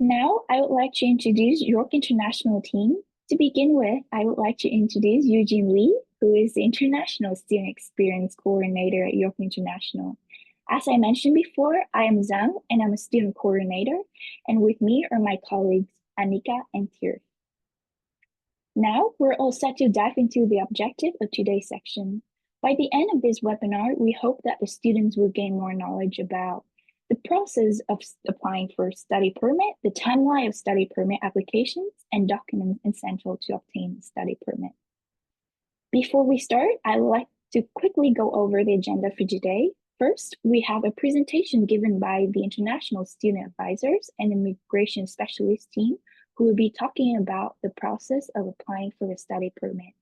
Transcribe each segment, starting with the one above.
Now, I would like to introduce York International team. To begin with, I would like to introduce Eugene Lee, who is the International Student Experience Coordinator at York International. As I mentioned before, I am Zhang, and I'm a student coordinator, and with me are my colleagues Anika and Tir. Now, we're all set to dive into the objective of today's section. By the end of this webinar, we hope that the students will gain more knowledge about the process of applying for a study permit, the timeline of study permit applications, and documents essential to obtain a study permit. Before we start, I would like to quickly go over the agenda for today. First, we have a presentation given by the International Student Advisors and Immigration Specialist team who will be talking about the process of applying for a study permit.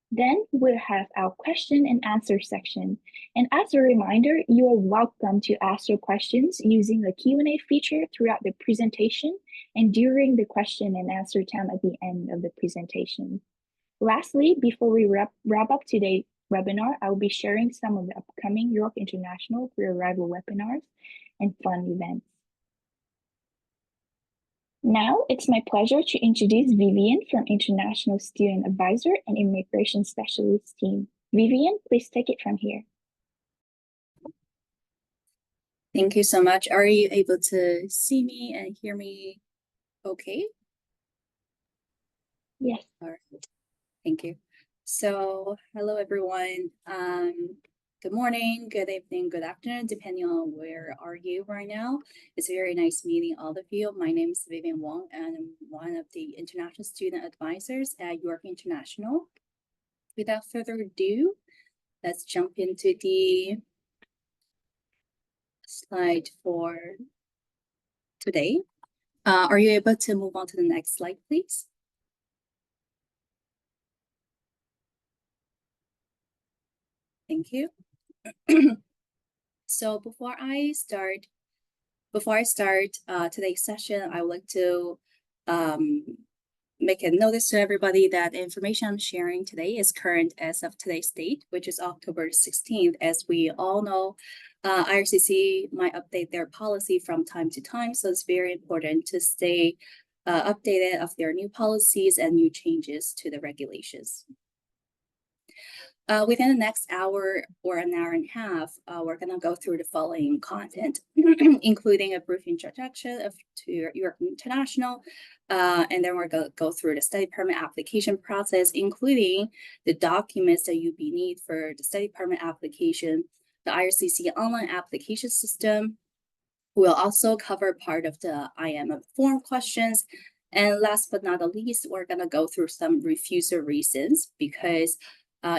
Then we'll have our question and answer section. And as a reminder, you are welcome to ask your questions using the Q&A feature throughout the presentation and during the question and answer time at the end of the presentation. Lastly, before we wrap up today's webinar, I will be sharing some of the upcoming York International pre-arrival webinars and fun events. Now, it's my pleasure to introduce Vivian from International Student Advisor and Immigration Specialist team. Vivian, please take it from here. Thank you so much. Are you able to see me and hear me okay? Yes. All right. Thank you. So, hello everyone. Good morning, good evening, good afternoon, depending on where are you right now. It's very nice meeting all of you. My name is Vivian Wong, and I'm one of the International Student Advisors at York International. Without further ado, let's jump into the slide for today. Are you able to move on to the next slide, please? Thank you. So before I start today's session, I would like to make a notice to everybody that the information I'm sharing today is current as of today's date, which is October 16th. As we all know, IRCC might update their policy from time to time, so it's very important to stay updated of their new policies and new changes to the regulations. Within the next hour or an hour and a half, we're going to go through the following content, including a brief introduction to York International, and then we're going to go through the study permit application process, including the documents that you need for the study permit application, the IRCC online application system. We'll also cover part of the IM form questions. And last but not the least, we're going to go through some refusal reasons, because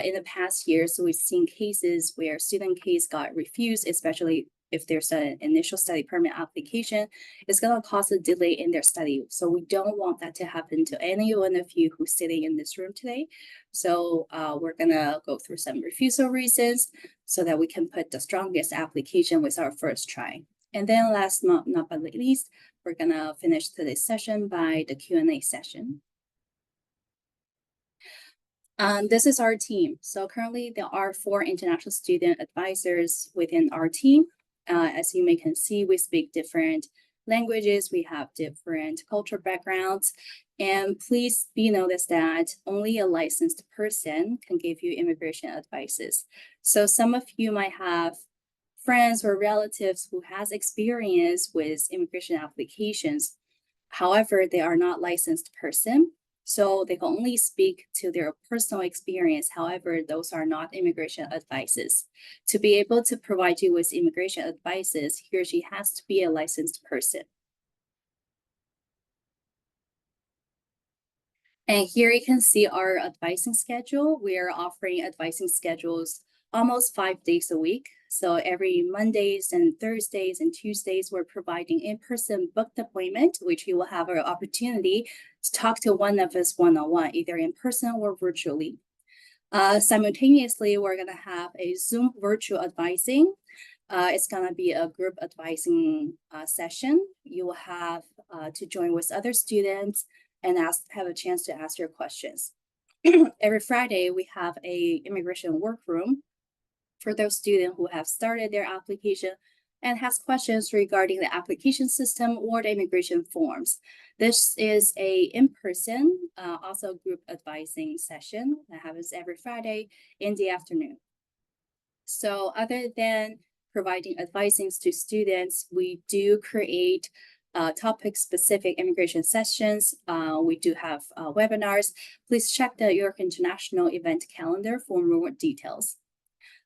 in the past years, we've seen cases where student case got refused, especially if there's an initial study permit application. It's going to cause a delay in their study. So we don't want that to happen to any one of you who's sitting in this room today. So we're going to go through some refusal reasons so that we can put the strongest application with our first try. And then last but not least, we're going to finish today's session by the Q&A session. This is our team. So currently there are 4 international student advisors within our team. As you may can see, we speak different languages. We have different cultural backgrounds. And please be noticed that only a licensed person can give you immigration advices. So some of you might have friends or relatives who has experience with immigration applications. However, they are not licensed person. So they can only speak to their personal experience. However, those are not immigration advices. To be able to provide you with immigration advices, he or she has to be a licensed person. And here you can see our advising schedule. We are offering advising schedules almost 5 days a week. So every Mondays and Thursdays and Tuesdays, we're providing in-person booked appointment, which you will have an opportunity to talk to one of us one-on-one, either in person or virtually. Simultaneously, we're going to have a Zoom virtual advising. It's going to be a group advising session. You will have to join with other students and have a chance to ask your questions. Every Friday, we have a immigration workroom for those students who have started their application and has questions regarding the application system or the immigration forms. This is a in-person, also group advising session that happens every Friday in the afternoon. So other than providing advising to students, we do create topic-specific immigration sessions. We do have webinars. Please check the York International event calendar for more details.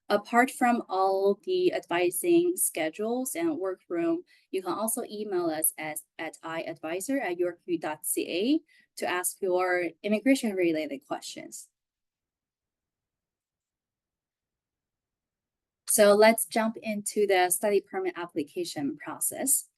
Apart from all the advising schedules and workroom, you can also email us at iadvisor@yorku.ca to ask your immigration-related questions. So let's jump into the study permit application process.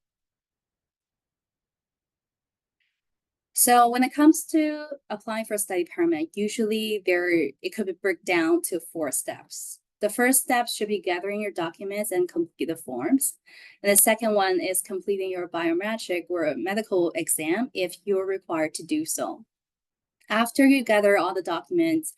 So when it comes to applying for a study permit, usually it could be broken down to 4 steps. The first step should be gathering your documents and complete the forms. And the second one is completing your biometric or medical exam if you're required to do so. After you gather all the documents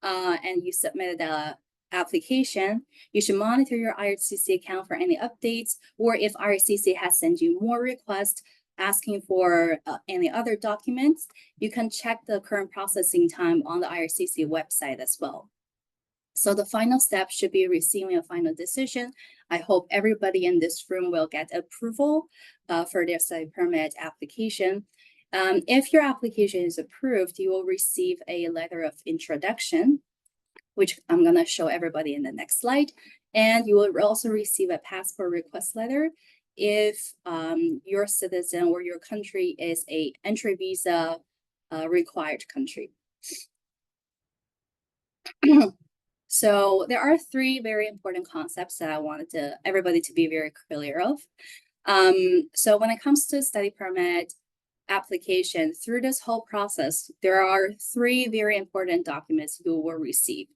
and you submit the application, you should monitor your IRCC account for any updates, or if IRCC has sent you more requests asking for any other documents, you can check the current processing time on the IRCC website as well. So the final step should be receiving a final decision. I hope everybody in this room will get approval for their study permit application. If your application is approved, you will receive a letter of introduction, which I'm going to show everybody in the next slide. And you will also receive a passport request letter if your citizen or your country is a entry visa required country. So there are 3 very important concepts that I wanted everybody to be very clear of. So when it comes to study permit application, through this whole process, there are 3 very important documents you will receive.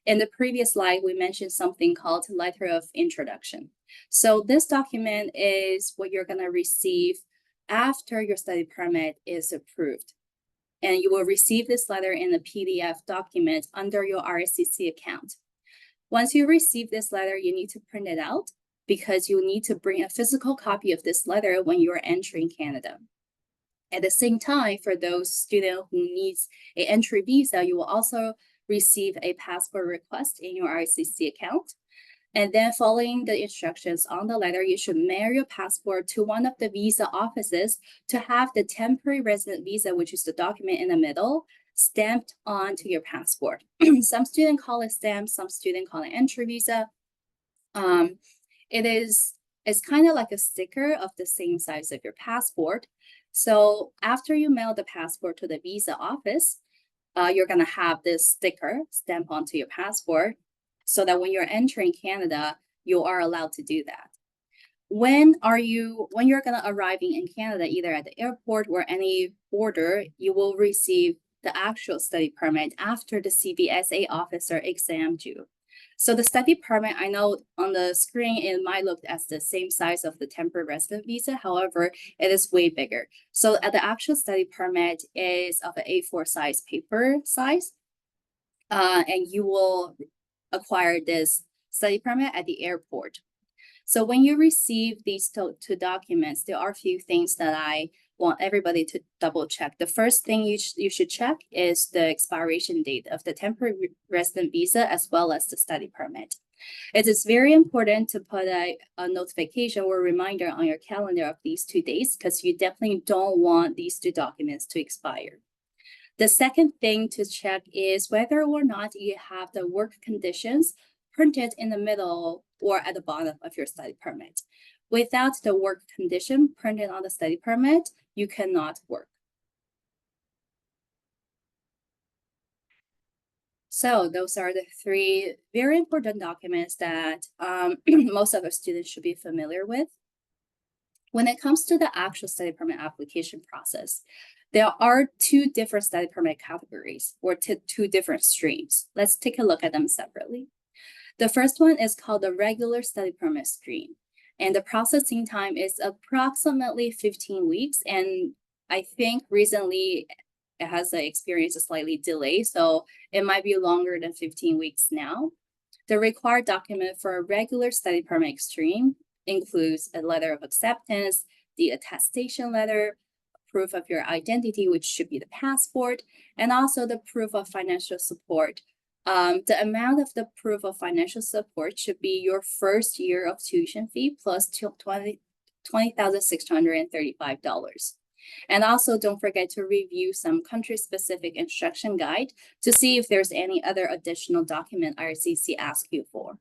In the previous slide, we mentioned something called letter of introduction. So this document is what you're going to receive after your study permit is approved. And you will receive this letter in a PDF document under your IRCC account. Once you receive this letter, you need to print it out because you need to bring a physical copy of this letter when you're entering Canada. At the same time, for those students who needs an entry visa, you will also receive a passport request in your IRCC account. And then following the instructions on the letter, you should mail your passport to one of the visa offices to have the temporary resident visa, which is the document in the middle, stamped onto your passport. Some students call it stamp, some students call it entry visa. It's kind of like a sticker of the same size of your passport. So after you mail the passport to the visa office, you're going to have this sticker stamped onto your passport so that when you're entering Canada, you are allowed to do that. When you're going to arriving in Canada, either at the airport or any border, you will receive the actual study permit after the CBSA officer examined you. So the study permit, I know on the screen, it might look as the same size of the temporary resident visa. However, it is way bigger. So the actual study permit is of an A4 size paper size. And you will acquire this study permit at the airport. So when you receive these 2 documents, there are a few things that I want everybody to double check. The first thing you should check is the expiration date of the temporary resident visa as well as the study permit. It is very important to put a notification or reminder on your calendar of these 2 days because you definitely don't want these 2 documents to expire. The second thing to check is whether or not you have the work conditions printed in the middle or at the bottom of your study permit. Without the work condition printed on the study permit, you cannot work. So those are the 3 very important documents that most of our students should be familiar with. When it comes to the actual study permit application process, there are 2 different study permit categories or 2 different streams. Let's take a look at them separately. The first one is called the regular study permit stream. And the processing time is approximately 15 weeks. And I think recently it has experienced a slightly delay, so it might be longer than 15 weeks now. The required document for a regular study permit stream includes a letter of acceptance, the attestation letter, proof of your identity, which should be the passport, and also the proof of financial support. The amount of the proof of financial support should be your first year of tuition fee plus $20,635. And also don't forget to review some country-specific instruction guide to see if there's any other additional document IRCC asks you for.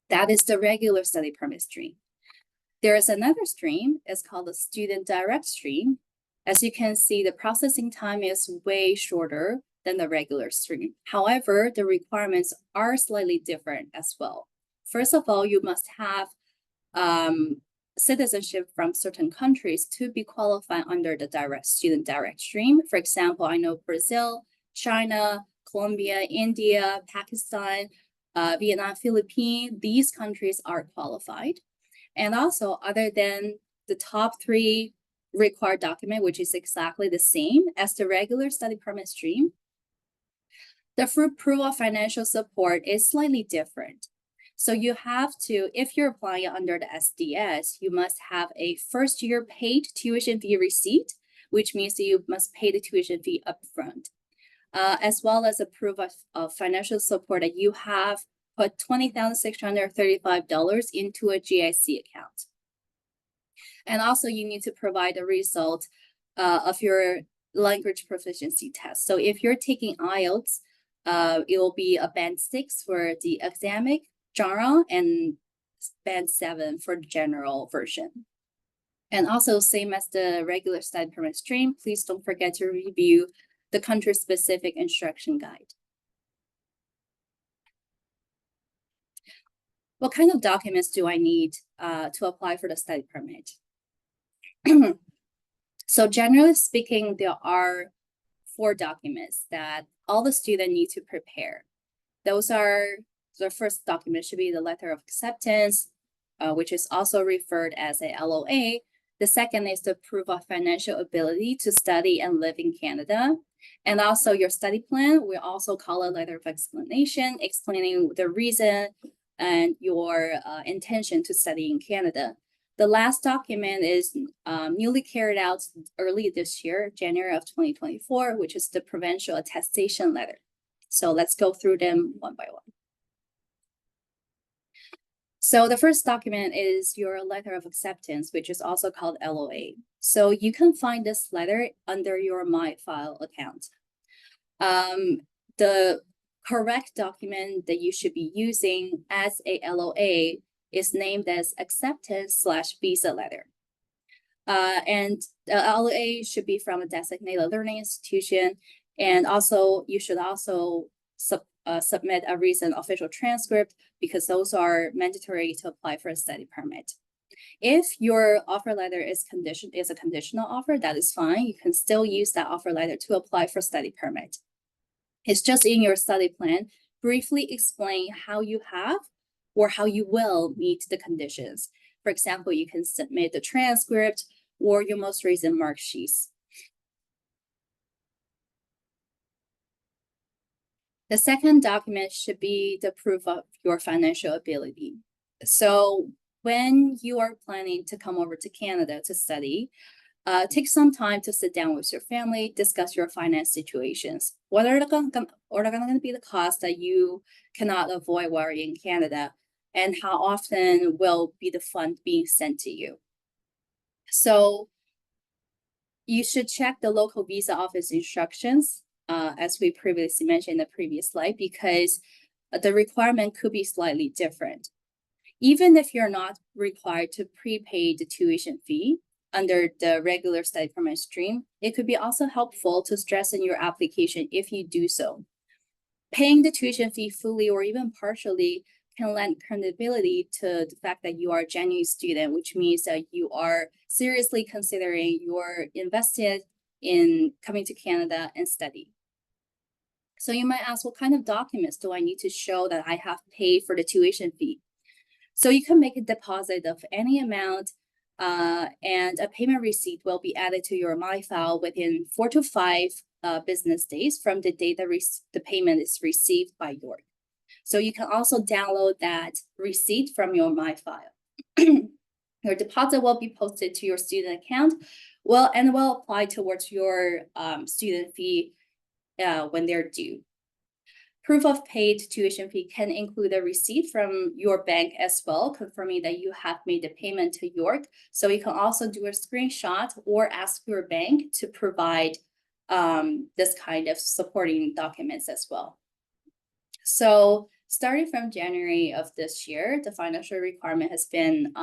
That is the regular study permit stream. There is another stream, it's called the student direct stream. As you can see, the processing time is way shorter than the regular stream. However, the requirements are slightly different as well. First of all, you must have citizenship from certain countries to be qualified under the student direct stream. For example, I know Brazil, China, Colombia, India, Pakistan, Vietnam, Philippines, these countries are qualified. And also, other than the top 3 required document, which is exactly the same as the regular study permit stream, the proof of financial support is slightly different. So you have to, if you're applying under the SDS, you must have a first year paid tuition fee receipt, which means that you must pay the tuition fee upfront, as well as a proof of financial support that you have put $20,635 into a GIC account. And also you need to provide a result of your language proficiency test. So if you're taking IELTS, it will be a band 6 for the academic genre and band 7 for the general version. And also same as the regular study permit stream, please don't forget to review the country-specific instruction guide. What kind of documents do I need to apply for the study permit? So generally speaking, there are 4 documents that all the students need to prepare. Those are, the first document should be the letter of acceptance, which is also referred as a LOA. The second is the proof of financial ability to study and live in Canada. And also your study plan, we also call a letter of explanation, explaining the reason and your intention to study in Canada. The last document is newly carried out early this year, January of 2024, which is the provincial attestation letter. So let's go through them one by one. So the first document is your letter of acceptance, which is also called LOA. So you can find this letter under your MyFile account. The correct document that you should be using as a LOA is named as acceptance/visa letter. And the LOA should be from a designated learning institution. And also, you should also submit a recent official transcript because those are mandatory to apply for a study permit. If your offer letter is a conditional offer, that is fine. You can still use that offer letter to apply for study permit. It's just in your study plan, briefly explain how you have or how you will meet the conditions. For example, you can submit the transcript or your most recent mark sheets. The second document should be the proof of your financial ability. So when you are planning to come over to Canada to study, take some time to sit down with your family, discuss your finance situations. What are going to be the costs that you cannot avoid while you're in Canada? And how often will be the fund being sent to you? So you should check the local visa office instructions, as we previously mentioned in the previous slide, because the requirement could be slightly different. Even if you're not required to prepay the tuition fee under the regular study permit stream, it could be also helpful to stress in your application if you do so. Paying the tuition fee fully or even partially can lend credibility to the fact that you are a genuine student, which means that you are seriously considering you're invested in coming to Canada and study. So you might ask, what kind of documents do I need to show that I have paid for the tuition fee? So you can make a deposit of any amount, and a payment receipt will be added to your MyFile within 4 to 5 business days from the date that the payment is received by York. So you can also download that receipt from your MyFile. Your deposit will be posted to your student account, and will apply towards your student fee when they're due. Proof of paid tuition fee can include a receipt from your bank as well, confirming that you have made the payment to York. So you can also do a screenshot or ask your bank to provide this kind of supporting documents as well. So starting from January of this year, the financial requirement has been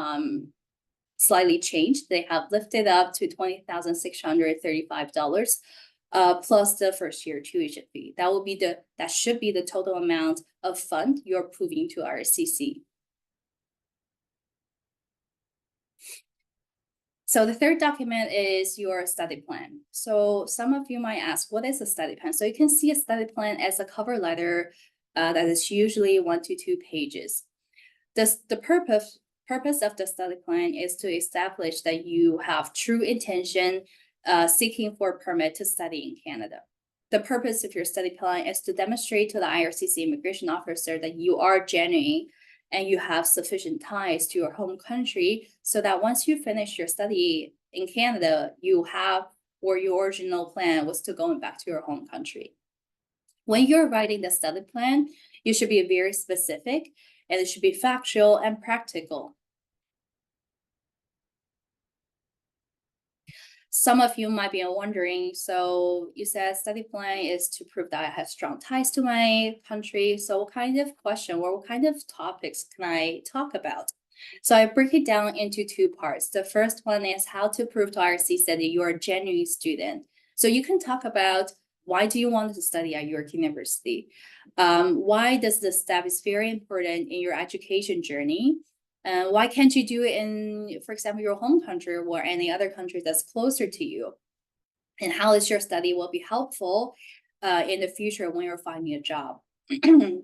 slightly changed. They have lifted up to $20,635. Plus the first year tuition fee. That should be the total amount of fund you're proving to IRCC. So the third document is your study plan. So some of you might ask, what is a study plan? So you can see a study plan as a cover letter that is usually 1 to 2 pages. The purpose of the study plan is to establish that you have true intention seeking for a permit to study in Canada. The purpose of your study plan is to demonstrate to the IRCC immigration officer that you are genuine and you have sufficient ties to your home country, so that once you finish your study in Canada, you have, or your original plan was to going back to your home country. When you're writing the study plan, you should be very specific and it should be factual and practical. Some of you might be wondering, so you said study plan is to prove that I have strong ties to my country. So what kind of question or what kind of topics can I talk about? So I break it down into 2 parts. The first one is how to prove to IRCC that you're a genuine student. So you can talk about why do you want to study at York University? Why does this step is very important in your education journey? Why can't you do it in, for example, your home country or any other country that's closer to you? And how is your study will be helpful in the future when you're finding a job?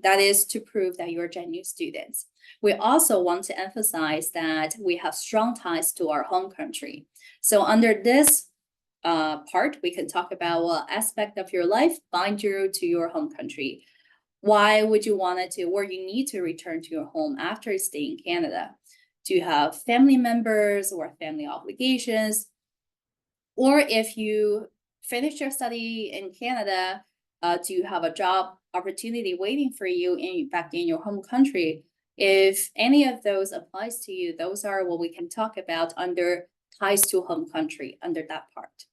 That is to prove that you're genuine students. We also want to emphasize that we have strong ties to our home country. So under this part, we can talk about what aspect of your life bind you to your home country. Why would you want it to, or you need to return to your home after staying in Canada? Do you have family members or family obligations? Or if you finish your study in Canada, do you have a job opportunity waiting for you back in your home country? If any of those applies to you, those are what we can talk about under ties to home country, under that part.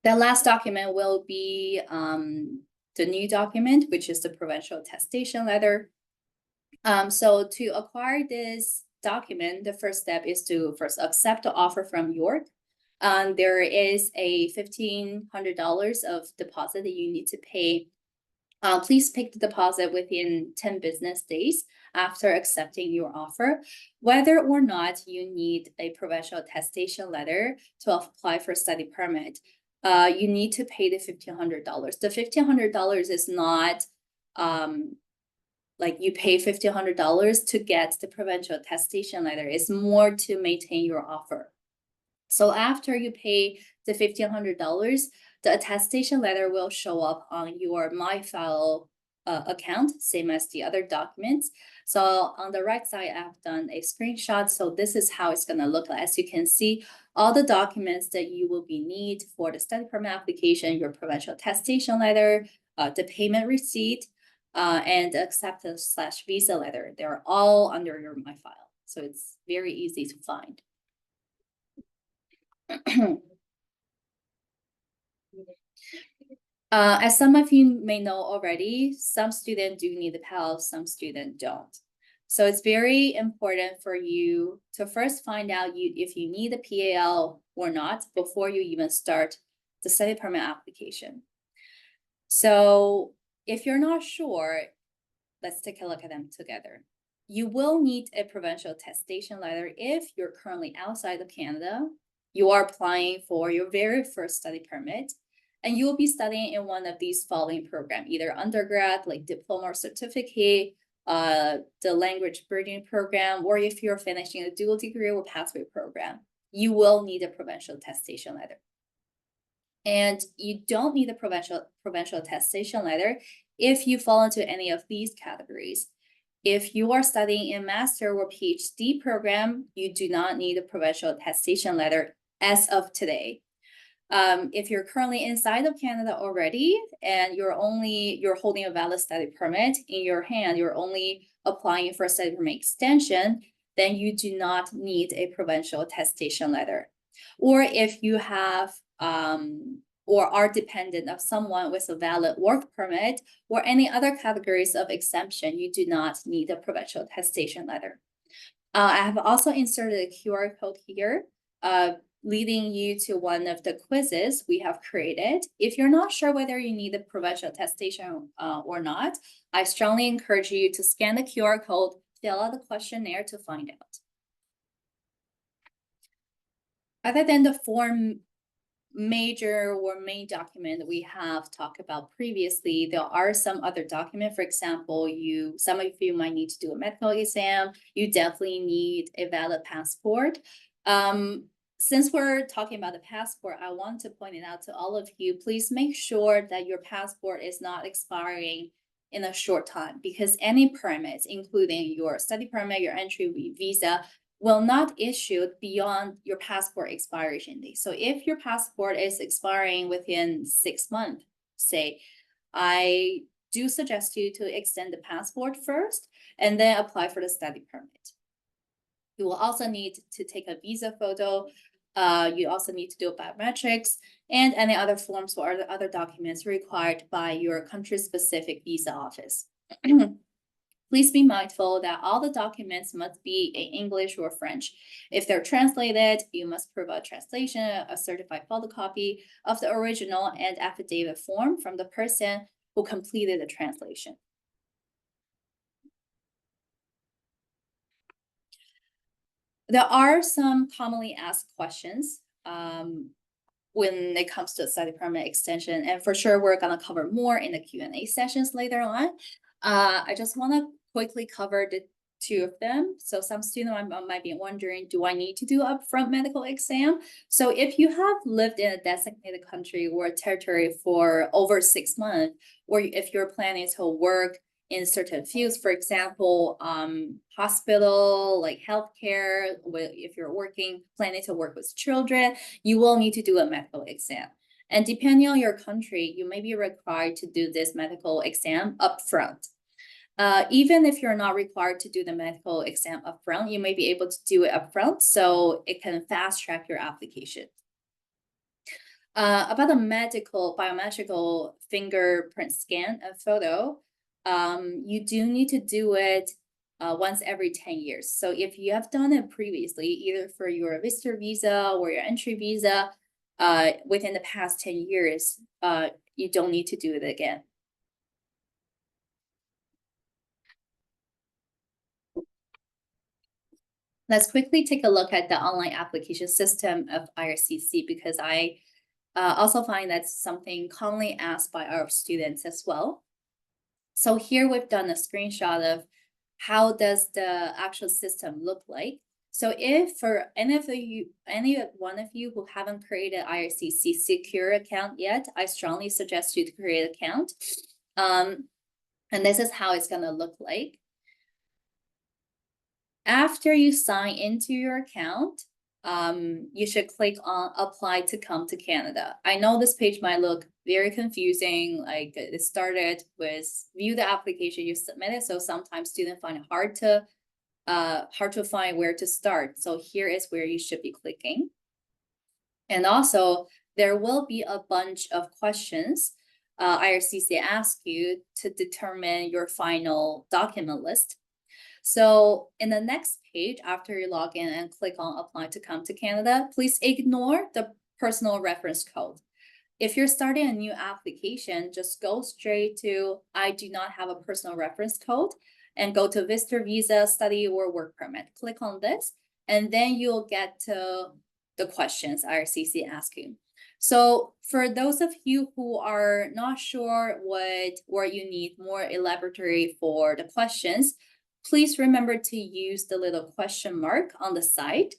The last document will be the new document, which is the provincial attestation letter. So to acquire this document, the first step is to first accept the offer from York. There is a $1,500 of deposit that you need to pay. Please pick the deposit within 10 business days after accepting your offer. Whether or not you need a provincial attestation letter to apply for study permit, you need to pay the $1,500. The $1,500 is not like you pay $1,500 to get the provincial attestation letter. It's more to maintain your offer. So after you pay the $1,500, the attestation letter will show up on your MyFile account, same as the other documents. So on the right side, I've done a screenshot. So this is how it's going to look like. As you can see, all the documents that you will be need for the study permit application, your provincial attestation letter, the payment receipt, and acceptance/visa letter. They're all under your MyFile. So it's very easy to find. As some of you may know already, some students do need the PAL, some students don't. So it's very important for you to first find out if you need a PAL or not before you even start the study permit application. So if you're not sure, let's take a look at them together. You will need a provincial attestation letter if you're currently outside of Canada. You are applying for your very first study permit, and you will be studying in one of these following programs, either undergrad, like diploma or certificate, the language bridging program, or if you're finishing a dual degree or pathway program, you will need a provincial attestation letter. And you don't need a provincial attestation letter if you fall into any of these categories. If you are studying a master or PhD program, you do not need a provincial attestation letter as of today. If you're currently inside of Canada already and you're holding a valid study permit in your hand, you're only applying for a study permit extension, then you do not need a provincial attestation letter. Or if you have or are dependent of someone with a valid work permit or any other categories of exemption, you do not need a provincial attestation letter. I have also inserted a QR code here, leading you to one of the quizzes we have created. If you're not sure whether you need a provincial attestation or not, I strongly encourage you to scan the QR code, fill out the questionnaire to find out. Other than the form major or main document we have talked about previously, there are some other documents. For example, some of you might need to do a medical exam. You definitely need a valid passport. Since we're talking about the passport, I want to point it out to all of you. Please make sure that your passport is not expiring in a short time, because any permits, including your study permit, your entry visa, will not issue beyond your passport expiration date. So if your passport is expiring within 6 months, say, I do suggest you to extend the passport first and then apply for the study permit. You will also need to take a visa photo. You also need to do biometrics and any other forms or other documents required by your country-specific visa office. Please be mindful that all the documents must be in English or French. If they're translated, you must provide translation, a certified photocopy of the original and affidavit form from the person who completed the translation. There are some commonly asked questions when it comes to study permit extension, and for sure we're gonna cover more in the Q&A sessions later on. I just wanna quickly cover the two of them. So some students might be wondering, do I need to do upfront medical exam? So if you have lived in a designated country or territory for over 6 months, or if you're planning to work in certain fields, for example, hospital, like healthcare, if you're planning to work with children, you will need to do a medical exam. And depending on your country, you may be required to do this medical exam upfront. Even if you're not required to do the medical exam upfront, you may be able to do it upfront, so it can fast track your application. About the biometrical fingerprint scan and photo, you do need to do it once every 10 years. So if you have done it previously, either for your visitor visa or your entry visa, within the past 10 years, you don't need to do it again. Let's quickly take a look at the online application system of IRCC, because I also find that's something commonly asked by our students as well. So here we've done a screenshot of how does the actual system look like. So if for any one of you who haven't created IRCC secure account yet, I strongly suggest you to create an account. And this is how it's gonna look like. After you sign into your account, you should click on apply to come to Canada. I know this page might look very confusing, like it started with view the application you submitted, so sometimes students find it hard to find where to start. So here is where you should be clicking. And also there will be a bunch of questions IRCC asks you to determine your final document list. So in the next page, after you log in and click on apply to come to Canada, please ignore the personal reference code. If you're starting a new application, just go straight to I do not have a personal reference code and go to visitor visa, study, or work permit. Click on this, and then you'll get to the questions IRCC asks you. So for those of you who are not sure or you need more elaboratory for the questions, please remember to use the little question mark on the side.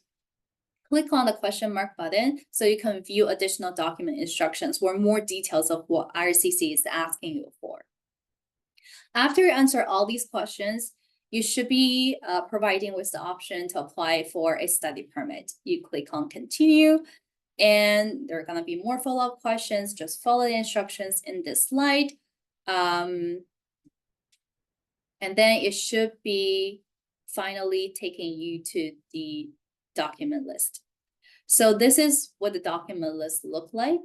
Click on the question mark button so you can view additional document instructions or more details of what IRCC is asking you for. After you answer all these questions, you should be providing with the option to apply for a study permit. You click on continue, and there are going to be more follow-up questions. Just follow the instructions in this slide. And then it should be finally taking you to the document list. So this is what the document list look like.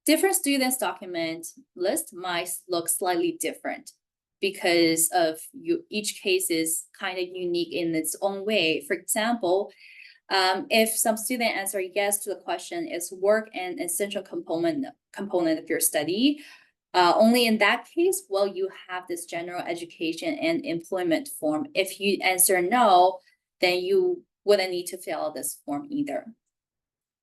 Different students' document list might look slightly different because of each case is kind of unique in its own way. For example, if some student answer yes to the question, is work an essential component of your study? Only in that case will you have this general education and employment form. If you answer no, then you wouldn't need to fill out this form either.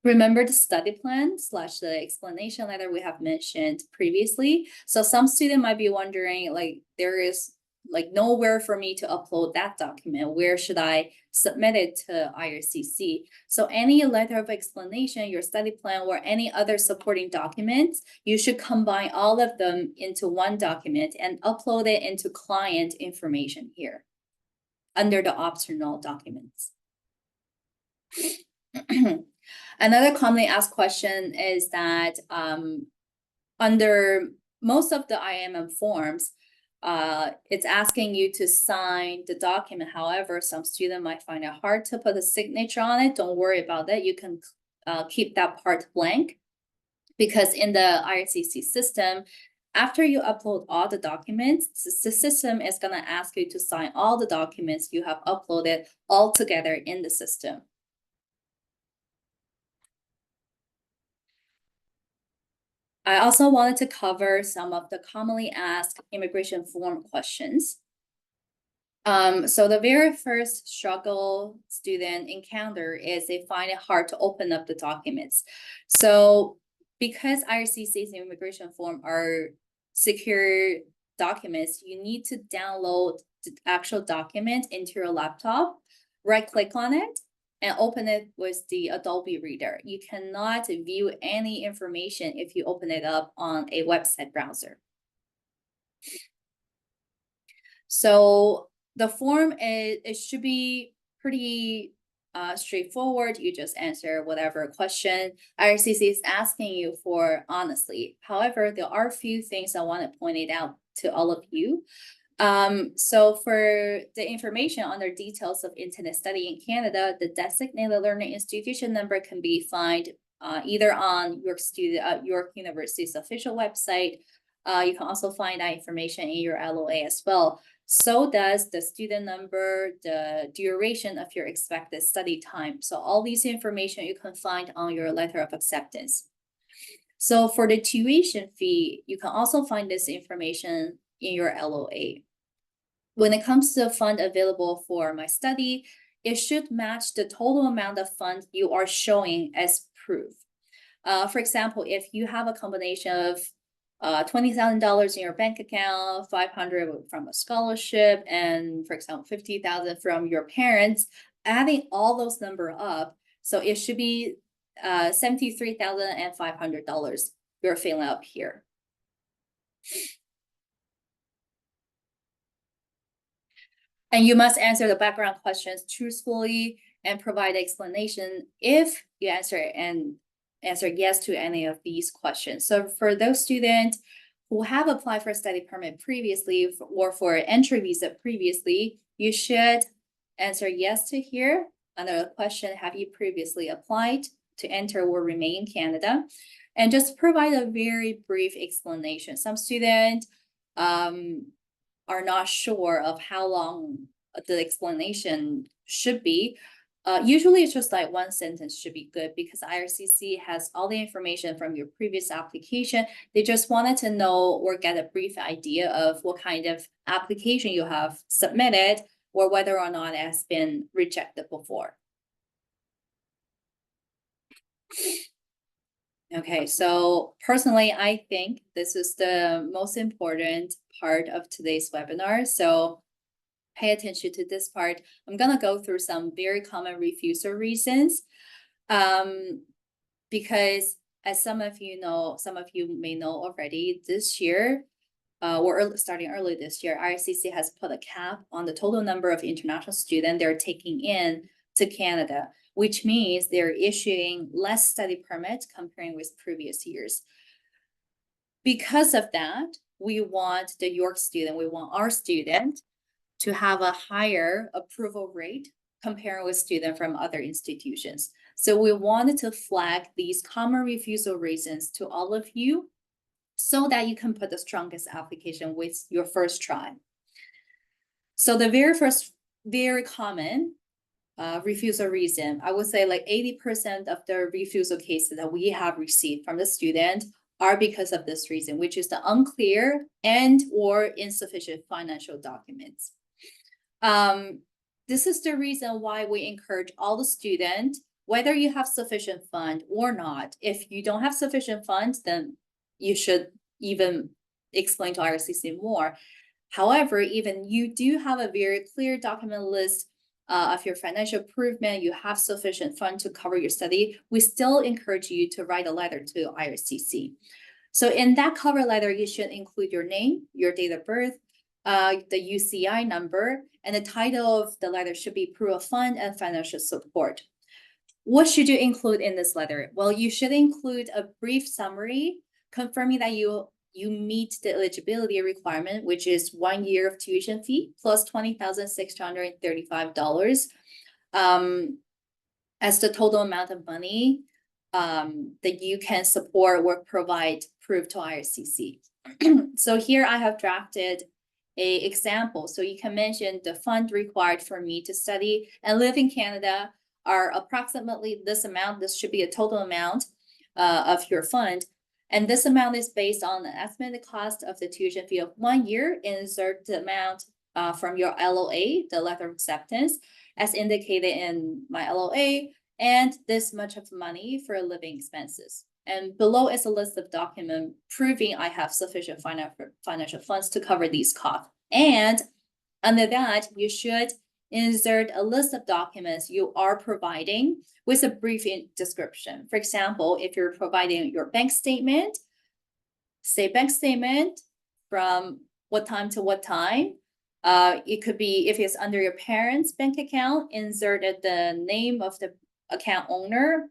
Remember the study plan / the explanation letter we have mentioned previously. So some student might be wondering, like, there is like nowhere for me to upload that document. Where should I submit it to IRCC? So any letter of explanation, your study plan, or any other supporting documents, you should combine all of them into one document and upload it into client information here under the optional documents. Another commonly asked question is that under most of the IMM forms, it's asking you to sign the document. However, some student might find it hard to put a signature on it. Don't worry about that. You can keep that part blank, because in the IRCC system, after you upload all the documents, the system is going to ask you to sign all the documents you have uploaded all together in the system. I also wanted to cover some of the commonly asked immigration form questions. So the very first struggle student encounter is they find it hard to open up the documents. So because IRCC's immigration form are secure documents, you need to download the actual document into your laptop, right-click on it, and open it with the Adobe Reader. You cannot view any information if you open it up on a website browser. So the form, it should be pretty straightforward. You just answer whatever question IRCC is asking you for honestly. However, there are a few things I want to point it out to all of you. So for the information on the details of internet study in Canada, the designated learning institution number can be found either on York University's official website. You can also find that information in your LOA as well. So does the student number, the duration of your expected study time. So all these information you can find on your letter of acceptance. So for the tuition fee, you can also find this information in your LOA. When it comes to the fund available for my study, it should match the total amount of funds you are showing as proof. For example, if you have a combination of $20,000 in your bank account, 500 from a scholarship, and for example, 50,000 from your parents, adding all those numbers up, so it should be $73,500 you're filling up here. And you must answer the background questions truthfully and provide explanation if you answer yes to any of these questions. So for those students who have applied for a study permit previously or for an entry visa previously, you should answer yes to here. Under the question, have you previously applied to enter or remain in Canada? And just provide a very brief explanation. Some students are not sure of how long the explanation should be. Usually it's just like one sentence should be good, because IRCC has all the information from your previous application. They just wanted to know or get a brief idea of what kind of application you have submitted or whether or not it has been rejected before. Okay, so personally, I think this is the most important part of today's webinar. So pay attention to this part. I'm gonna go through some very common refusal reasons. Because as some of you may know already, this year, starting early this year, IRCC has put a cap on the total number of international students they're taking in to Canada, which means they're issuing less study permits comparing with previous years. Because of that, we want our student to have a higher approval rate comparing with students from other institutions. So we wanted to flag these common refusal reasons to all of you so that you can put the strongest application with your first try. So the very common refusal reason, I would say like 80% of the refusal cases that we have received from the student are because of this reason, which is the unclear and or insufficient financial documents. This is the reason why we encourage all the students, whether you have sufficient fund or not, if you don't have sufficient funds, then you should even explain to IRCC more. However, even you do have a very clear document list of your financial improvement, you have sufficient fund to cover your study, we still encourage you to write a letter to IRCC. So in that cover letter, you should include your name, your date of birth, the UCI number, and the title of the letter should be proof of fund and financial support. What should you include in this letter? Well, you should include a brief summary confirming that you meet the eligibility requirement, which is 1 year of tuition fee plus $20,635 as the total amount of money that you can support or provide proof to IRCC. So here I have drafted an example. So you can mention the fund required for me to study and live in Canada are approximately this amount. This should be a total amount of your fund. And this amount is based on the estimated cost of the tuition fee of 1 year. Insert the amount from your LOA, the letter of acceptance, as indicated in my LOA, and this much of money for living expenses. And below is a list of documents proving I have sufficient financial funds to cover these costs. And under that, you should insert a list of documents you are providing with a brief description. For example, if you're providing your bank statement, say bank statement from what time to what time. It could be, if it's under your parents' bank account, inserted the name of the account owner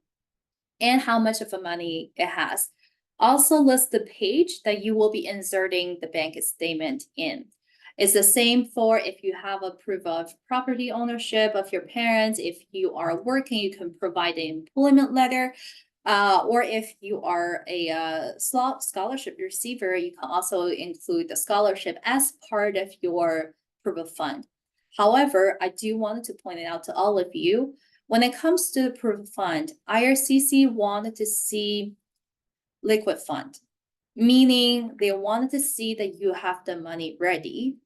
and how much of the money it has. Also list the page that you will be inserting the bank statement in. It's the same for if you have a proof of property ownership of your parents. If you are working, you can provide an employment letter. Or if you are a scholarship receiver, you can also include the scholarship as part of your proof of fund. However, I do want to point it out to all of you, when it comes to the proof of fund, IRCC wanted to see liquid fund, meaning they wanted to see that you have the money ready,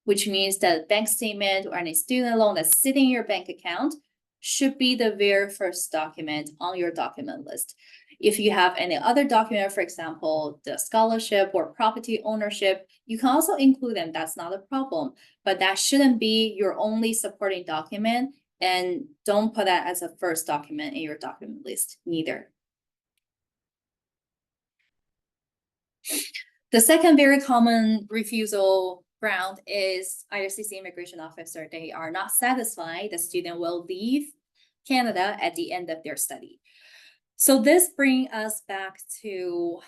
which means that bank statement or any student loan that's sitting in your bank account should be the very first document on your document list. If you have any other document, for example, the scholarship or property ownership, you can also include them. That's not a problem, but that shouldn't be your only supporting document, and don't put that as a first document in your document list neither. The second very common refusal ground is IRCC immigration officer. They are not satisfied the student will leave Canada at the end of their study. So this brings us back to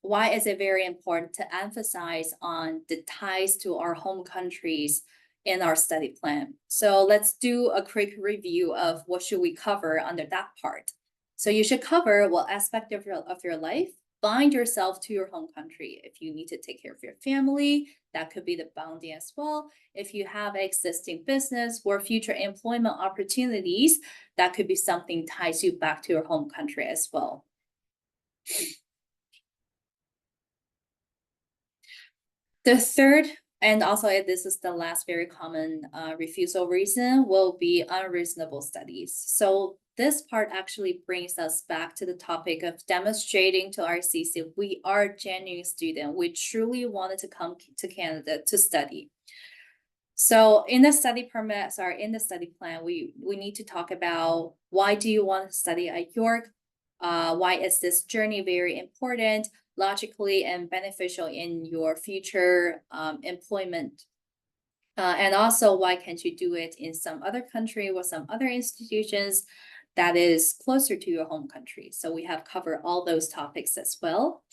why is it very important to emphasize on the ties to our home countries in our study plan. So let's do a quick review of what should we cover under that part. So you should cover what aspect of your life bind yourself to your home country. If you need to take care of your family, that could be the bounding as well. If you have existing business or future employment opportunities, that could be something ties you back to your home country as well. The third, and also this is the last very common refusal reason, will be unreasonable studies. So this part actually brings us back to the topic of demonstrating to IRCC we are a genuine student. We truly wanted to come to Canada to study. So in the study permit, in the study plan, we need to talk about why do you want to study at York? Why is this journey very important? logically and beneficial in your future employment. And also, why can't you do it in some other country or some other institutions that is closer to your home country? So we have covered all those topics as well.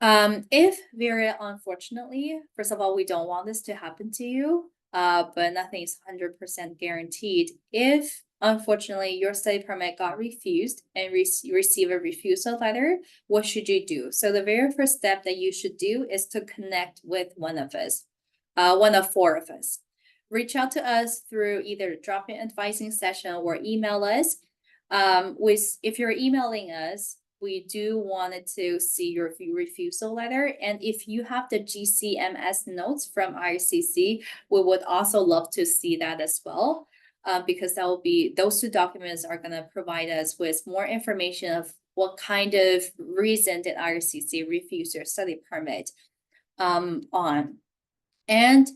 If very unfortunately, first of all, we don't want this to happen to you, but nothing is 100% guaranteed. If unfortunately your study permit got refused and receive a refusal letter, what should you do? So the very first step that you should do is to connect with one of us, one of four of us. Reach out to us through either drop-in advising session or email us. If you're emailing us, we do wanted to see your refusal letter. And if you have the GCMS notes from IRCC, we would also love to see that as well. Because that will be, those two documents are gonna provide us with more information of what kind of reason did IRCC refuse your study permit on. And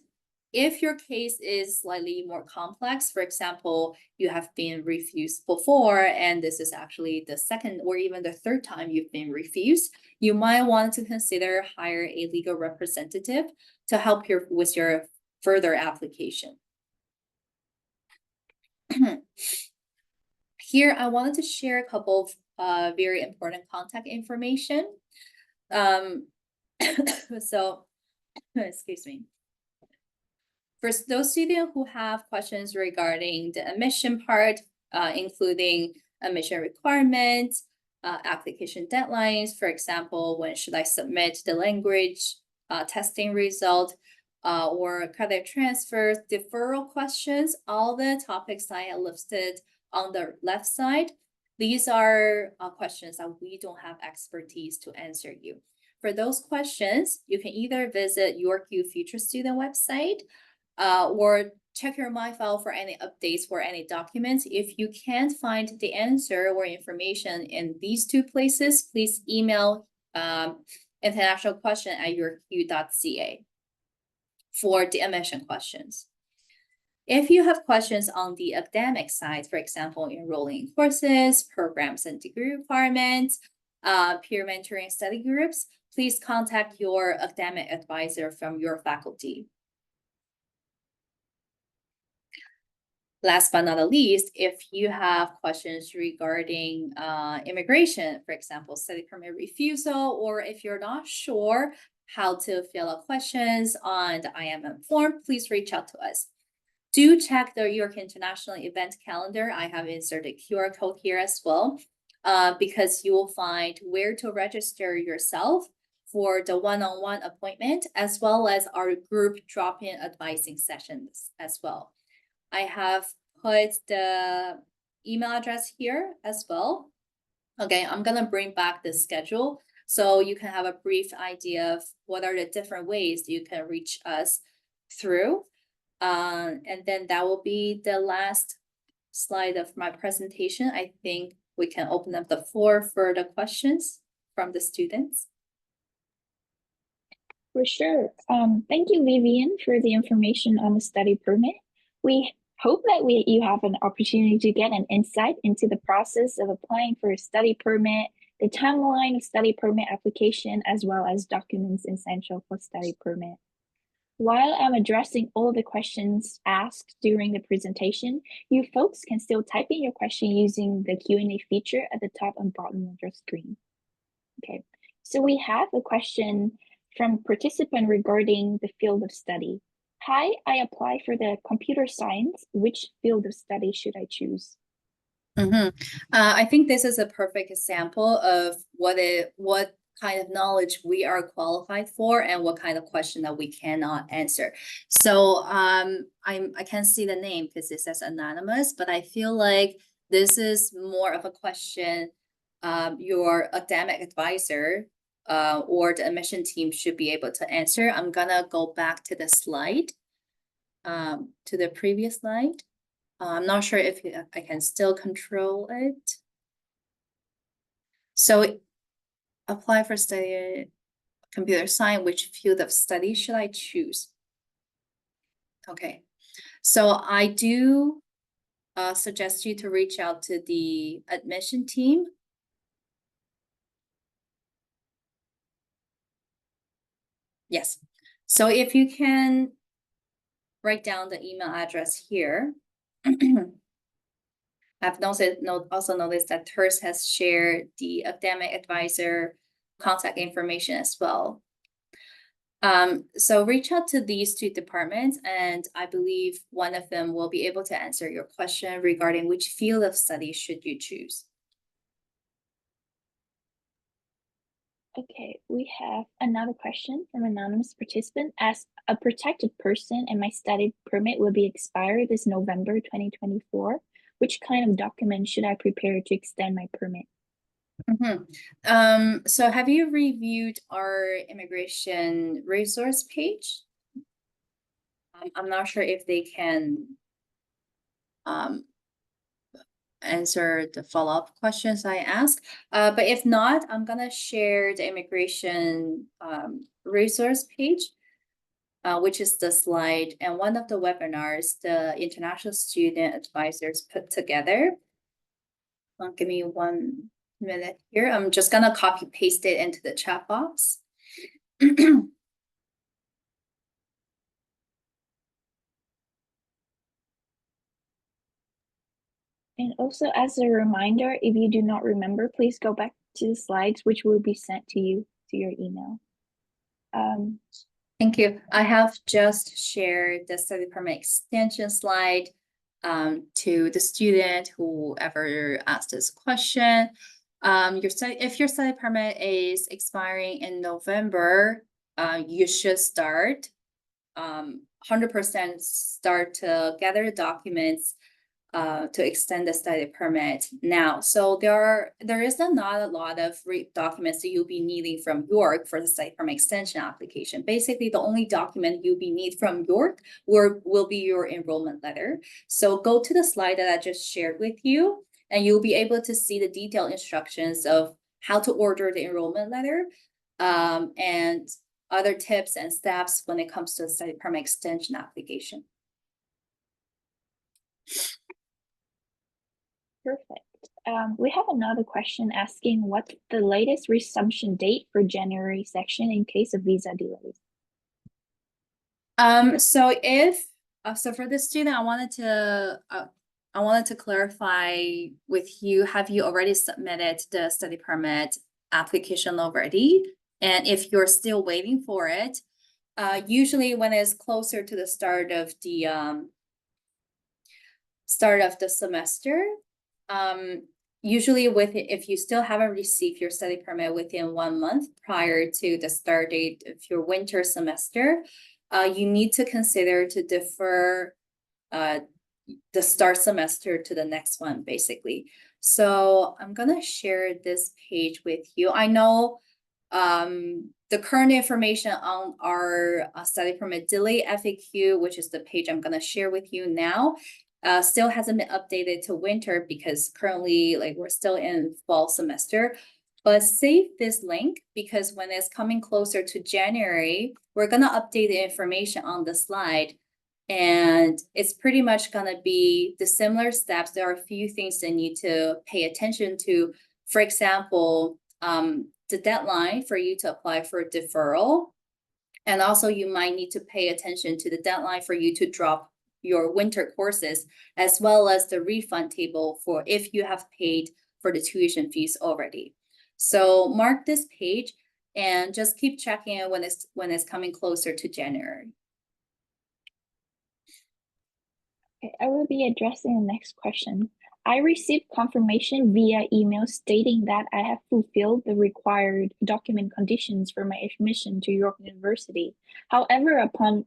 if your case is slightly more complex, for example, you have been refused before, and this is actually the second or even the third time you've been refused, you might want to consider hire a legal representative to help with your further application. Here, I wanted to share a couple of very important contact information. So, excuse me. For those students who have questions regarding the admission part, including admission requirements, application deadlines, for example, when should I submit the language testing result, or credit transfers, deferral questions, all the topics I have listed on the left side, these are questions that we don't have expertise to answer you. For those questions, you can either visit York-U Future Student website, or check your MyFile for any updates for any documents. If you can't find the answer or information in these two places, please email internationalquestion@yorku.ca for the admission questions. If you have questions on the academic side, for example, enrolling in courses, programs and degree requirements, peer mentoring study groups, please contact your academic advisor from your faculty. Last but not the least, if you have questions regarding immigration, for example, study permit refusal, or if you're not sure how to fill out questions on the IMM form, please reach out to us. Do check the York International event calendar. I have inserted QR code here as well, because you will find where to register yourself for the one-on-one appointment, as well as our group drop-in advising sessions as well. I have put the email address here as well. Okay, I'm gonna bring back the schedule so you can have a brief idea of what are the different ways you can reach us through. And then that will be the last slide of my presentation. I think we can open up the floor for the questions from the students. For sure. Thank you, Vivian, for the information on the study permit. We hope that you have an opportunity to get an insight into the process of applying for a study permit, the timeline of study permit application, as well as documents essential for study permit. While I'm addressing all the questions asked during the presentation, you folks can still type in your question using the Q&A feature at the top and bottom of your screen. Okay, so we have a question from participant regarding the field of study. Hi, I apply for the computer science. Which field of study should I choose? I think this is a perfect example of what kind of knowledge we are qualified for and what kind of question that we cannot answer. So I can't see the name because it says anonymous, but I feel like this is more of a question your academic advisor or the admission team should be able to answer. I'm gonna go back to the slide, to the previous slide. I'm not sure if I can still control it. So apply for study computer science, which field of study should I choose? Okay, so I do suggest you to reach out to the admission team. Yes. So if you can write down the email address here. I've also noticed that TERS has shared the academic advisor contact information as well. So reach out to these two departments, and I believe one of them will be able to answer your question regarding which field of study should you choose. Okay, we have another question from an anonymous participant. As a protected person and my study permit will be expired this November 2024, which kind of document should I prepare to extend my permit? So have you reviewed our immigration resource page? I'm not sure if they can answer the follow-up questions I asked. But if not, I'm gonna share the immigration resource page, which is the slide and one of the webinars the international student advisors put together. Give me 1 minute here. I'm just gonna copy paste it into the chat box. And also as a reminder, if you do not remember, please go back to the slides, which will be sent to you to your email. Thank you. I have just shared the study permit extension slide to the student who ever asked this question. If your study permit is expiring in November, you should start 100% start to gather the documents to extend the study permit now. So there is not a lot of documents that you'll be needing from York for the study permit extension application. Basically, the only document you'll be need from York will be your enrollment letter. So go to the slide that I just shared with you, and you'll be able to see the detailed instructions of how to order the enrollment letter, and other tips and steps when it comes to the study permit extension application. Perfect. We have another question asking what's the latest resumption date for January section in case of visa delays? So for this student, I wanted to clarify with you, have you already submitted the study permit application already? And if you're still waiting for it, usually when it's closer to the start of the semester, usually if you still haven't received your study permit within 1 month prior to the start date of your winter semester, you need to consider to defer the start semester to the next one, basically. So I'm gonna share this page with you. I know the current information on our study permit delay FAQ, which is the page I'm gonna share with you now, still hasn't been updated to winter because currently we're still in fall semester. But save this link because when it's coming closer to January, we're gonna update the information on the slide. And it's pretty much gonna be the similar steps. There are a few things that need to pay attention to. For example, the deadline for you to apply for a deferral. And also you might need to pay attention to the deadline for you to drop your winter courses, as well as the refund table for if you have paid for the tuition fees already. So mark this page and just keep checking it when it's coming closer to January. Okay, I will be addressing the next question. I received confirmation via email stating that I have fulfilled the required document conditions for my admission to York University. However, upon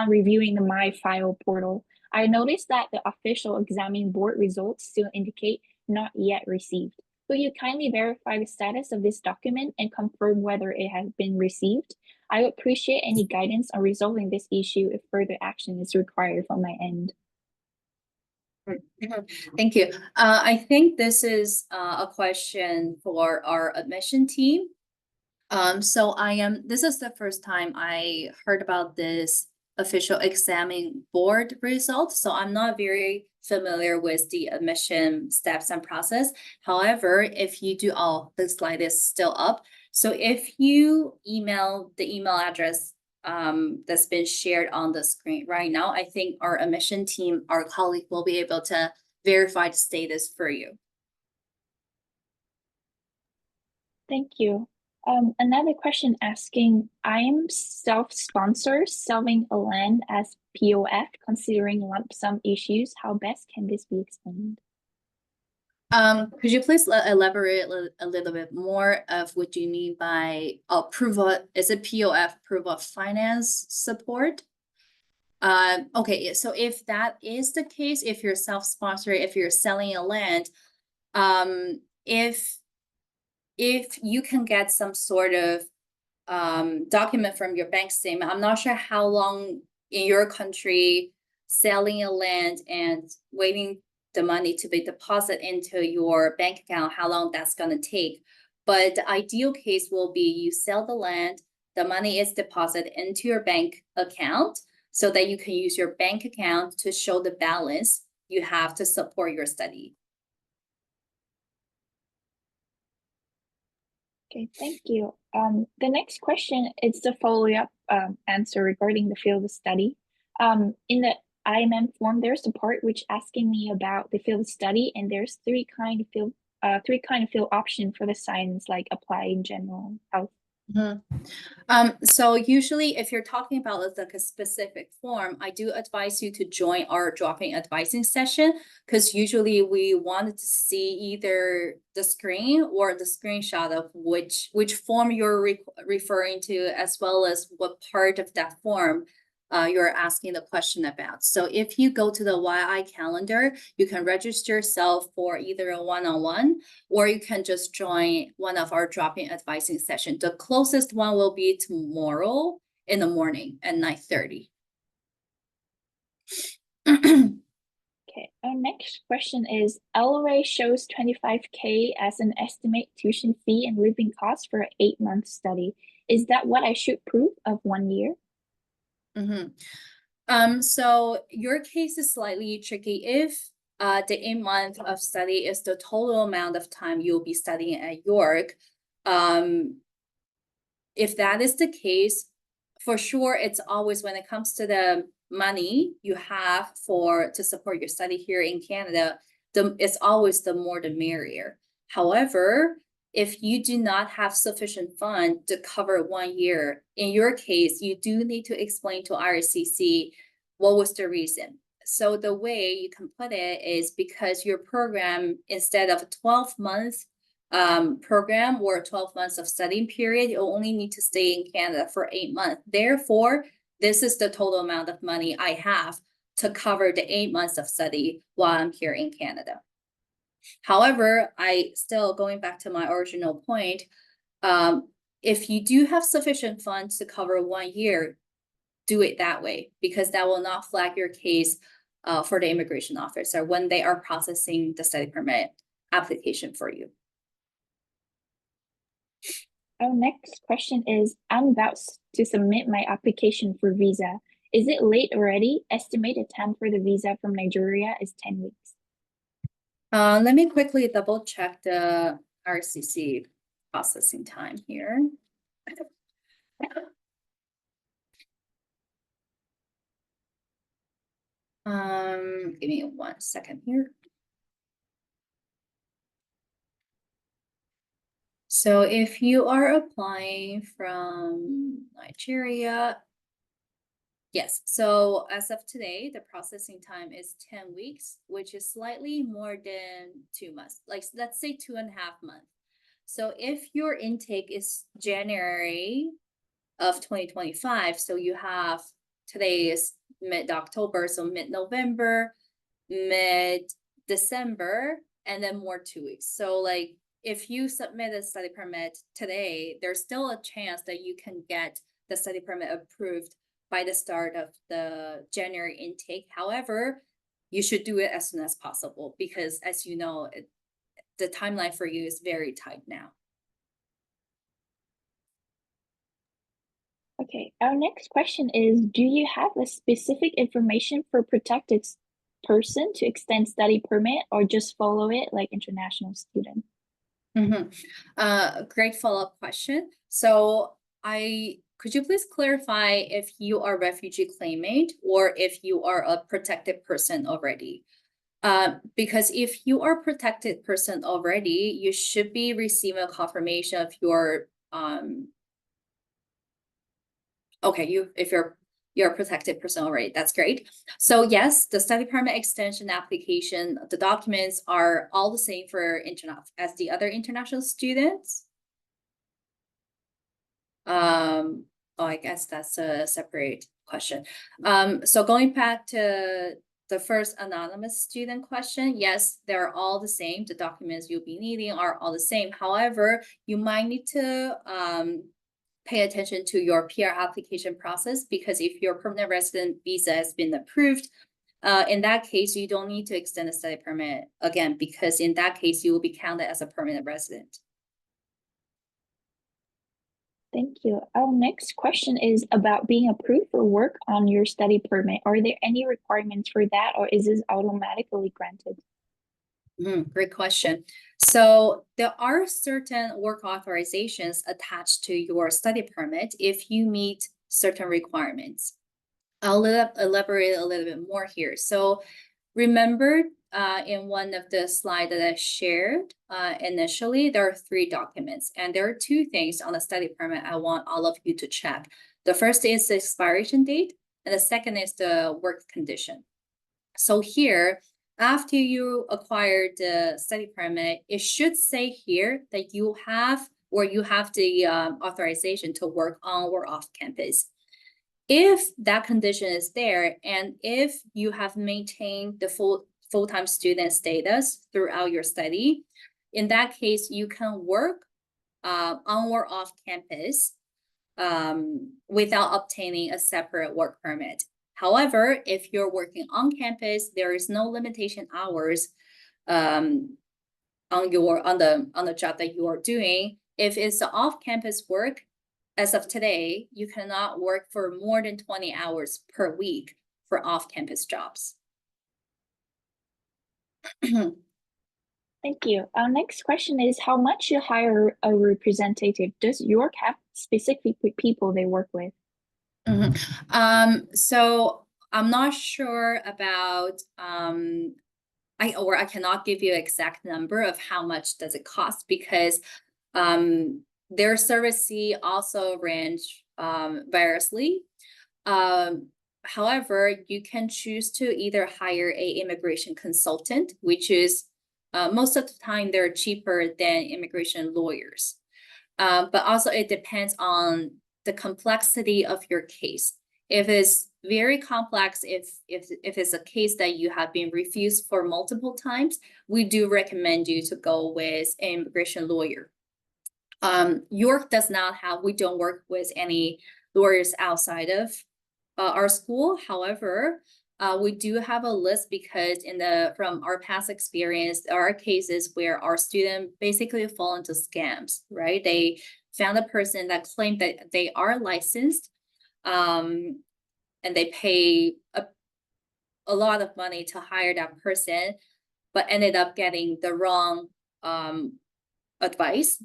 reviewing the My File portal, I noticed that the official examining board results still indicate not yet received. Will you kindly verify the status of this document and confirm whether it has been received? I would appreciate any guidance on resolving this issue if further action is required from my end. Thank you. I think this is a question for our admission team. This is the first time I heard about this official examining board results. So I'm not very familiar with the admission steps and process. However, if you do, the slide is still up. So if you email the email address that's been shared on the screen right now, I think our admission team, our colleague will be able to verify the status for you. Thank you. Another question asking, I am self-sponsor selling a land as POF considering lump sum issues. How best can this be explained? Could you please elaborate a little bit more of what you mean by proof of, is it POF, proof of finance support? Okay, so if that is the case, if you're self-sponsored, if you're selling a land, if you can get some sort of document from your bank statement, I'm not sure how long in your country selling a land and waiting the money to be deposited into your bank account, how long that's going to take. But the ideal case will be you sell the land, the money is deposited into your bank account so that you can use your bank account to show the balance you have to support your study. Okay, thank you. The next question is the follow-up answer regarding the field of study. In the IMM form, there's the part which asking me about the field of study, and there's three kind of field option for the science, like applied, general, health. So usually if you're talking about like a specific form, I do advise you to join our drop-in advising session, because usually we wanted to see either the screen or the screenshot of which form you're referring to, as well as what part of that form you're asking the question about. So if you go to the YI calendar, you can register yourself for either a one-on-one, or you can just join one of our drop-in advising sessions. The closest one will be tomorrow in the morning at 9:30. Okay, our next question is, LRA shows 25K as an estimate tuition fee and living costs for an 8-month study. Is that what I should prove of 1 year? So your case is slightly tricky. If the 8 month of study is the total amount of time you'll be studying at York, if that is the case, for sure, it's always when it comes to the money you have to support your study here in Canada, it's always the more the merrier. However, if you do not have sufficient fund to cover 1 year, in your case, you do need to explain to IRCC what was the reason. So the way you can put it is because your program, instead of a 12-month program or 12 months of studying period, you only need to stay in Canada for 8 months. Therefore, this is the total amount of money I have to cover the 8 months of study while I'm here in Canada. However, going back to my original point, if you do have sufficient funds to cover 1 year, do it that way, because that will not flag your case for the immigration officer when they are processing the study permit application for you. Our next question is, I'm about to submit my application for visa. Is it late already? Estimated time for the visa from Nigeria is 10 weeks. Let me quickly double check the RCC processing time here. Give me 1 second here. So if you are applying from Nigeria, yes. So as of today, the processing time is 10 weeks, which is slightly more than 2 months. Like, let's say 2.5 months. So if your intake is January of 2025, so you have, today is mid-October, so mid-November, mid-December, and then more 2 weeks. So like, if you submit a study permit today, there's still a chance that you can get the study permit approved by the start of the January intake. However, you should do it as soon as possible, because as you know, the timeline for you is very tight now. Okay, our next question is, do you have a specific information for protected person to extend study permit or just follow it like international student? Great follow-up question. So could you please clarify if you are refugee claimant or if you are a protected person already? Because if you are a protected person already, you should be receiving a confirmation of your if you're a protected person already, that's great. So yes, the study permit extension application, the documents are all the same for as the other international students. I guess that's a separate question. So going back to the first anonymous student question, yes, they're all the same. The documents you'll be needing are all the same. However, you might need to pay attention to your PR application process, because if your permanent resident visa has been approved, in that case, you don't need to extend the study permit again, because in that case, you will be counted as a permanent resident. Thank you. Our next question is about being approved for work on your study permit. Are there any requirements for that, or is this automatically granted? Great question. So there are certain work authorizations attached to your study permit if you meet certain requirements. I'll elaborate a little bit more here. So remember, in one of the slides that I shared initially, there are 3 documents, and there are 2 things on the study permit I want all of you to check. The first is the expiration date, and the second is the work condition. So here, after you acquire the study permit, it should say here that you have the authorization to work on or off campus. If that condition is there, and if you have maintained the full-time student status throughout your study, in that case, you can work on or off campus without obtaining a separate work permit. However, if you're working on campus, there is no limitation hours on the job that you are doing. If it's the off-campus work, as of today, you cannot work for more than 20 hours per week for off-campus jobs. Thank you. Our next question is how much you hire a representative? Does York have specific people they work with? So I'm not sure about I cannot give you an exact number of how much does it cost, because their service fee also range variously. However, you can choose to either hire a immigration consultant, which is most of the time they're cheaper than immigration lawyers. But also it depends on the complexity of your case. If it's very complex, if it's a case that you have been refused for multiple times, we do recommend you to go with an immigration lawyer. York does not have, we don't work with any lawyers outside of our school. However, we do have a list, because from our past experience, there are cases where our student basically fall into scams, right? They found a person that claimed that they are licensed, and they pay a lot of money to hire that person, but ended up getting the wrong advice.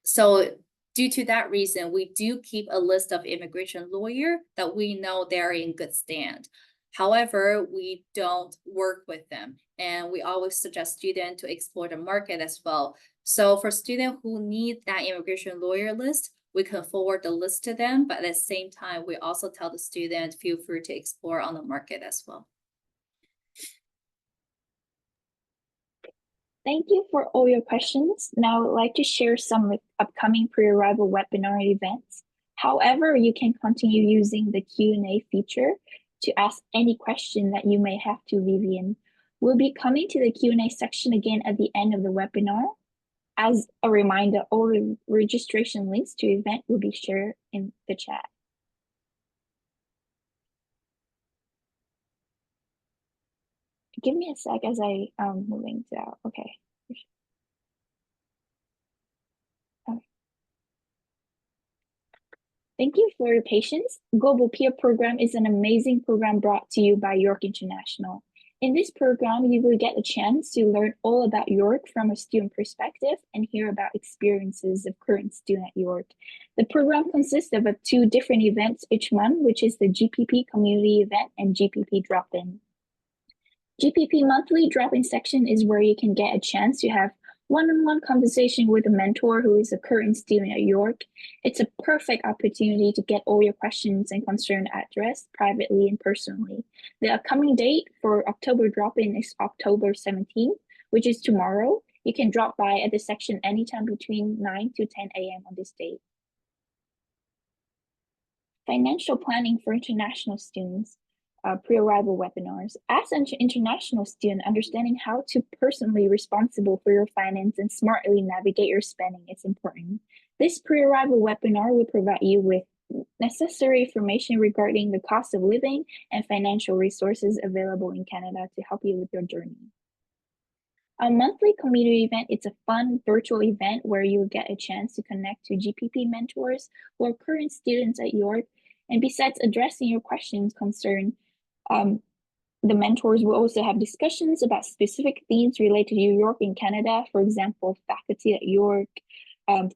So due to that reason, we do keep a list of immigration lawyer that we know they're in good stand. However, we don't work with them, and we always suggest students to explore the market as well. So for students who need that immigration lawyer list, we can forward the list to them, but at the same time, we also tell the student, feel free to explore on the market as well. Thank you for all your questions. Now I would like to share some upcoming pre-arrival webinar events. However, you can continue using the Q&A feature to ask any question that you may have to Vivian. We'll be coming to the Q&A section again at the end of the webinar. As a reminder, all the registration links to event will be shared in the chat. Give me a sec as I moving to okay. Thank you for your patience. Global Peer Program is an amazing program brought to you by York International. In this program, you will get a chance to learn all about York from a student perspective and hear about experiences of current students at York. The program consists of 2 different events each month, which is the GPP community event and GPP drop-in. GPP monthly drop-in section is where you can get a chance to have one-on-one conversation with a mentor who is a current student at York. It's a perfect opportunity to get all your questions and concerns addressed privately and personally. The upcoming date for October drop-in is October 17th, which is tomorrow. You can drop by at the section anytime between 9 to 10 a.m. on this date. Financial planning for international students. Pre-arrival webinars. As an international student, understanding how to personally responsible for your finance and smartly navigate your spending is important. This pre-arrival webinar will provide you with necessary information regarding the cost of living and financial resources available in Canada to help you with your journey. A monthly community event, it's a fun virtual event where you'll get a chance to connect to GPP mentors who are current students at York. And besides addressing your questions concern, the mentors will also have discussions about specific themes related to York in Canada, for example, faculty at York,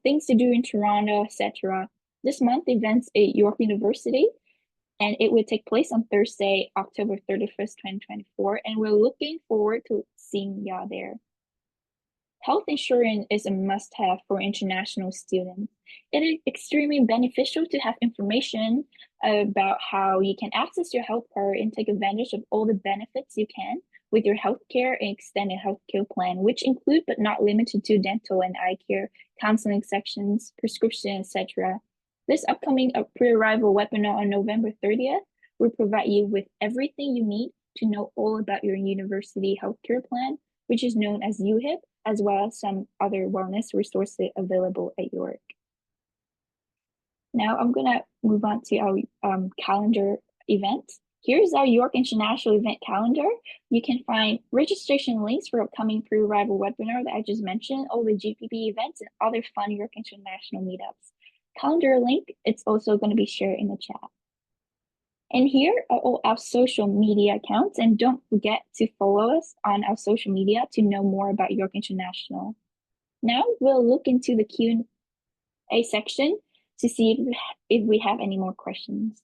things to do in Toronto, etc. This month events at York University, and it will take place on Thursday, October 31st, 2024, and we're looking forward to seeing y'all there. Health insurance is a must-have for international students. It is extremely beneficial to have information about how you can access your health card and take advantage of all the benefits you can with your healthcare and extended healthcare plan, which include but not limited to dental and eye care, counseling sections, prescription, etc. This upcoming pre-arrival webinar on November 30th will provide you with everything you need to know all about your university healthcare plan, which is known as UHIP, as well as some other wellness resources available at York. Now I'm gonna move on to our calendar event. Here's our York International event calendar. You can find registration links for upcoming pre-arrival webinar that I just mentioned, all the GPP events and other fun York International meetups. Calendar link, it's also gonna be shared in the chat. And here are all our social media accounts, and don't forget to follow us on our social media to know more about York International. Now we'll look into the Q&A section to see if we have any more questions.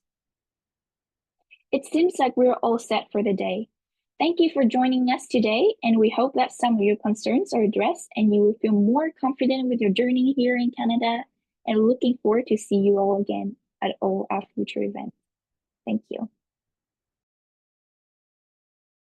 It seems like we're all set for the day. Thank you for joining us today, and we hope that some of your concerns are addressed and you will feel more confident with your journey here in Canada, and looking forward to see you all again at all our future events. Thank you.